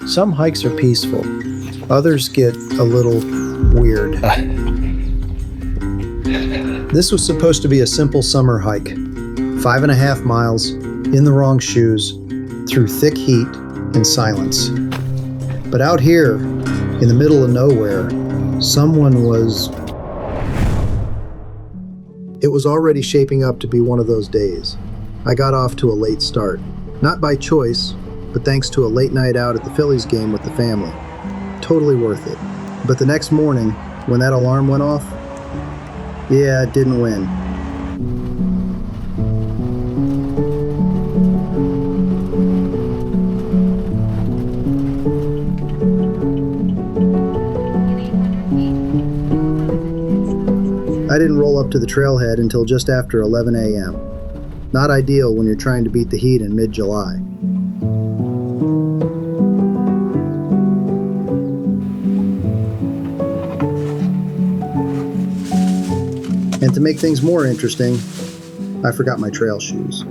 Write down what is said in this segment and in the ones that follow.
Some hikes are peaceful. Others get a little weird. This was supposed to be a simple summer hike. 5.5 miles, in the wrong shoes, through thick heat and silence. But out here, in the middle of nowhere, It was already shaping up to be one of those days. I got off to a late start. Not by choice, but thanks to a late night out at the Phillies game with the family. Totally worth it. But the next morning, when that alarm went off, yeah, it didn't win. I didn't roll up to the trailhead until just after 11 a.m. Not ideal when you're trying to beat the heat in mid-July. And to make things more interesting, I forgot my trail shoes.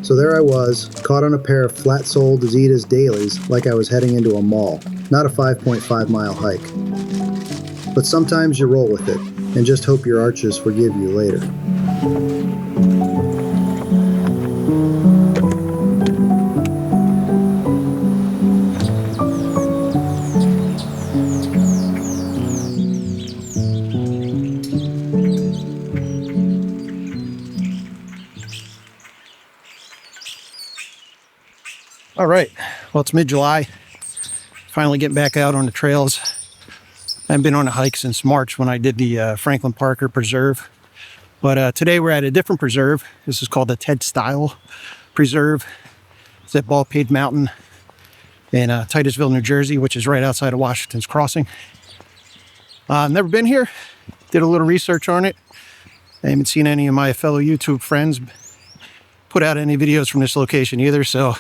So there I was, caught on a pair of flat-soled Adidas dailies like I was heading into a mall, not a 5.5 mile hike. But sometimes you roll with it, and just hope your arches forgive you later. All right, well, it's mid-July. Finally getting back out on the trails. I haven't been on a hike since March when I did the Franklin Parker Preserve. But today we're at a different preserve. This is called the Ted Stiles Preserve. It's at Baldpate Mountain in Titusville, New Jersey, which is right outside of Washington's Crossing. Never been here. Did a little research on it. I haven't seen any of my fellow YouTube friends put out any videos from this location either. So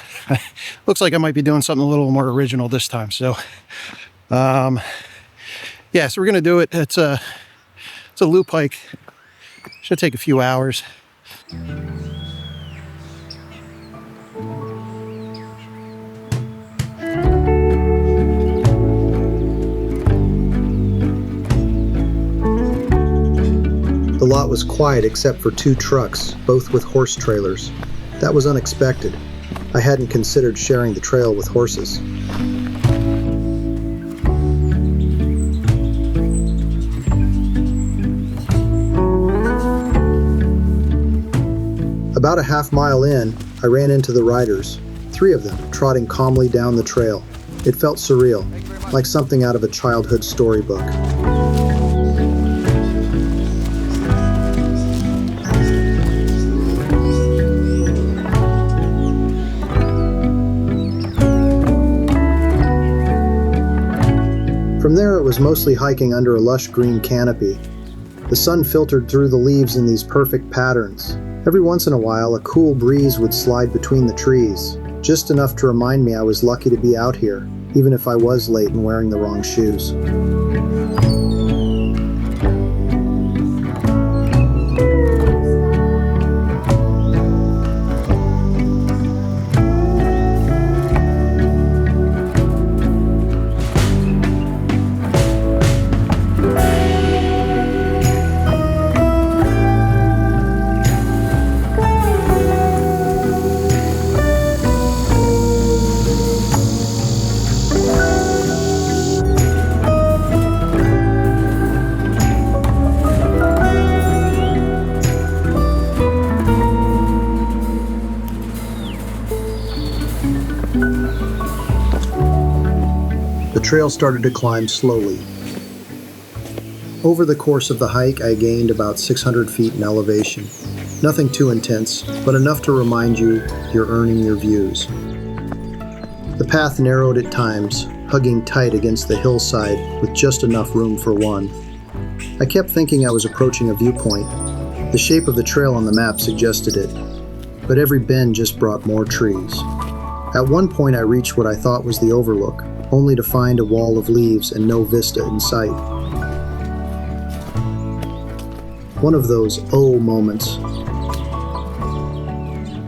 looks like I might be doing something a little more original this time. So yeah, so we're gonna do it. It's a loop hike. Should take a few hours. The lot was quiet except for 2 trucks, both with horse trailers. That was unexpected. I hadn't considered sharing the trail with horses. About a half mile in, I ran into the riders, 3 of them trotting calmly down the trail. It felt surreal, like something out of a childhood storybook. From there, it was mostly hiking under a lush green canopy. The sun filtered through the leaves in these perfect patterns. Every once in a while, a cool breeze would slide between the trees, just enough to remind me I was lucky to be out here, even if I was late and wearing the wrong shoes. The trail started to climb slowly. Over the course of the hike, I gained about 600 feet in elevation. Nothing too intense, but enough to remind you you're earning your views. The path narrowed at times, hugging tight against the hillside with just enough room for one. I kept thinking I was approaching a viewpoint. The shape of the trail on the map suggested it, but every bend just brought more trees. At one point I reached what I thought was the overlook, only to find a wall of leaves and no vista in sight. One of those oh moments.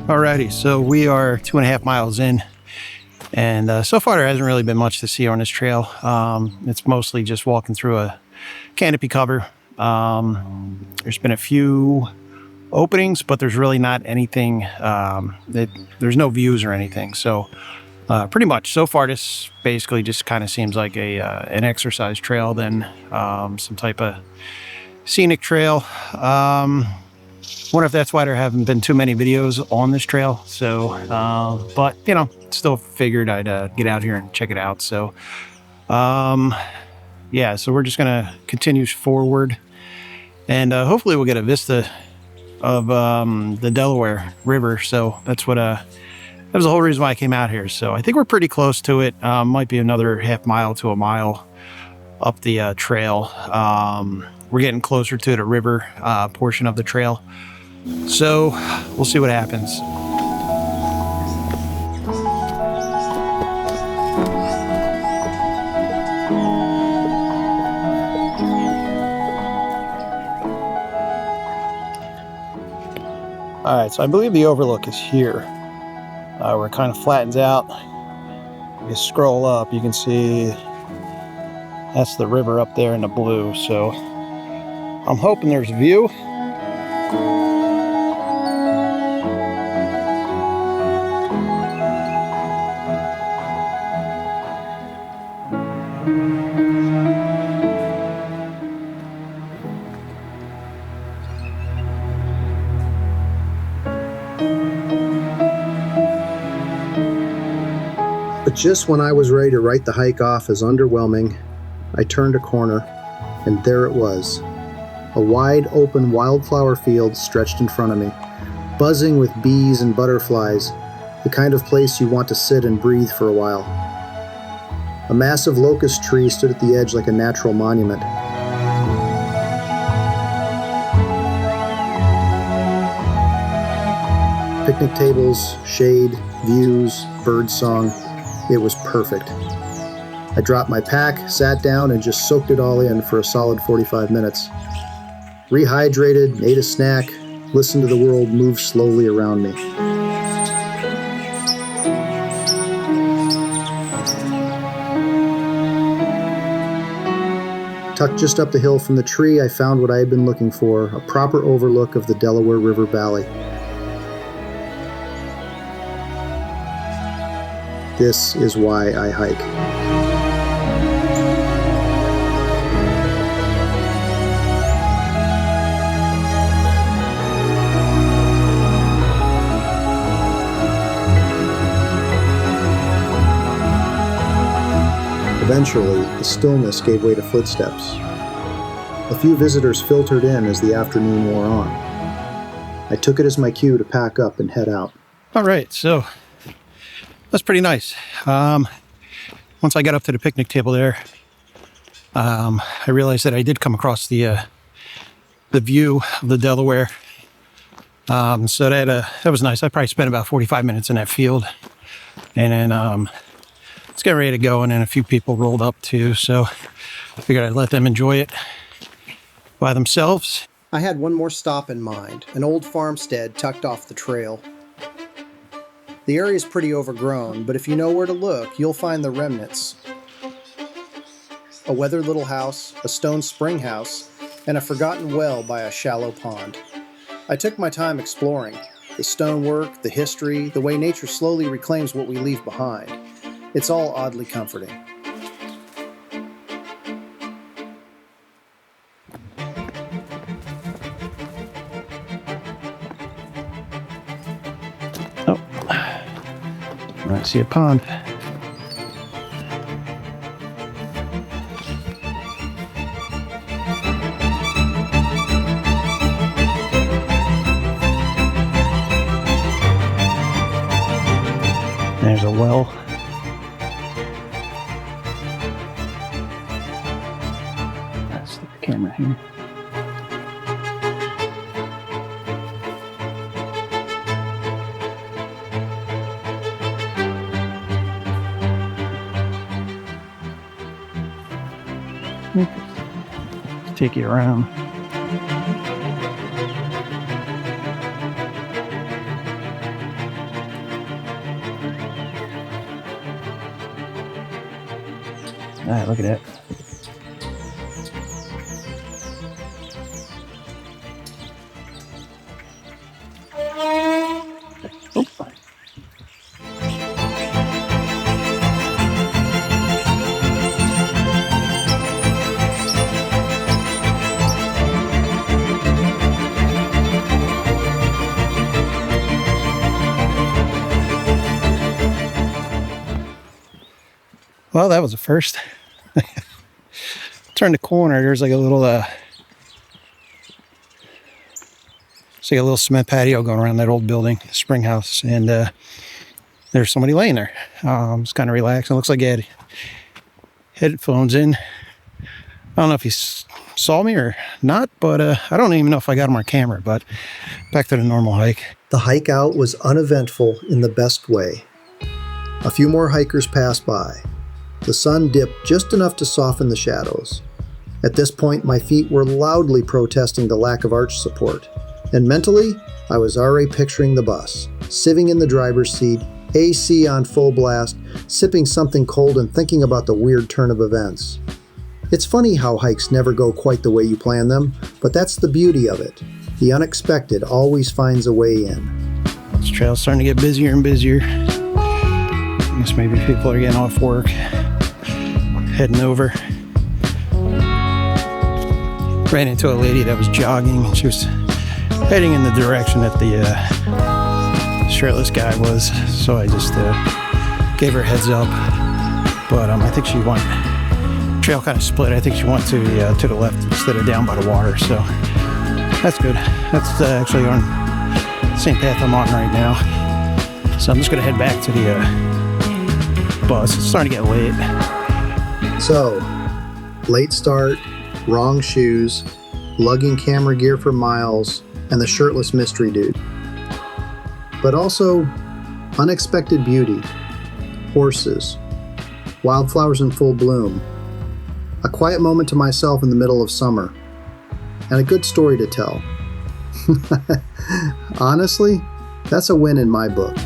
Alrighty, so we are 2.5 miles in, And so far, there hasn't really been much to see on this trail. It's mostly just walking through a canopy cover. There's been a few openings, but there's really not anything. There's no views or anything. So pretty much so far, this basically just kind of seems like an exercise trail than some type of scenic trail. Wonder if that's why there haven't been too many videos on this trail. So, but you know, still figured I'd get out here and check it out. So, yeah, so we're just gonna continue forward, and hopefully we'll get a vista of the Delaware River. So that's what that was the whole reason why I came out here. So I think we're pretty close to it. Might be another half mile to a mile up the trail. We're getting closer to the river portion of the trail. So we'll see what happens. All right, so I believe the overlook is here, where it kind of flattens out. If you scroll up, you can see that's the river up there in the blue. So I'm hoping there's a view. But just when I was ready to write the hike off as underwhelming, I turned a corner, and there it was. A wide open wildflower field stretched in front of me, buzzing with bees and butterflies, the kind of place you want to sit and breathe for a while. A massive locust tree stood at the edge like a natural monument. Picnic tables, shade, views, birdsong. It was perfect. I dropped my pack, sat down, and just soaked it all in for a solid 45 minutes. Rehydrated, ate a snack, listened to the world move slowly around me. Tucked just up the hill from the tree, I found what I had been looking for, a proper overlook of the Delaware River Valley. This is why I hike. Eventually, the stillness gave way to footsteps. A few visitors filtered in as the afternoon wore on. I took it as my cue to pack up and head out. All right, so that's pretty nice. Once I got up to the picnic table there, I realized that I did come across the view of the Delaware. So that was nice. I probably spent about 45 minutes in that field, and then it's getting ready to go, and then a few people rolled up too. So I figured I'd let them enjoy it by themselves. I had one more stop in mind, an old farmstead tucked off the trail. The area is pretty overgrown, but if you know where to look, you'll find the remnants. A weathered little house, a stone spring house, and a forgotten well by a shallow pond. I took my time exploring the stonework, the history, the way nature slowly reclaims what we leave behind. It's all oddly comforting. I see a pond. There's a well. Let's stick the camera here. Take you around. All right, look at that. Oop. Well, that was a first. Turn the corner, there's like a little it's like a little cement patio going around that old building, spring house, and there's somebody laying there. It's kind of relaxing. Looks like he had headphones in. I don't know if he saw me or not, but I don't even know if I got him on camera. But back to the normal hike. The hike out was uneventful in the best way. A few more hikers passed by. The sun dipped just enough to soften the shadows. At this point, my feet were loudly protesting the lack of arch support. And mentally, I was already picturing the bus, sitting in the driver's seat, AC on full blast, sipping something cold and thinking about the weird turn of events. It's funny how hikes never go quite the way you plan them, but that's the beauty of it. The unexpected always finds a way in. This trail's starting to get busier and busier. I guess maybe people are getting off work, heading over. Ran into a lady that was jogging. She was heading in the direction that the shirtless guy was, so I just gave her a heads up. But I think she went, trail kind of split. I think she went to the left instead of down by the water, so that's good. That's actually on the same path I'm on right now. So I'm just gonna head back to the bus. It's starting to get late. So, late start, wrong shoes, lugging camera gear for miles, and the shirtless mystery dude. But also, unexpected beauty, horses, wildflowers in full bloom, a quiet moment to myself in the middle of summer, and a good story to tell. Honestly, that's a win in my book.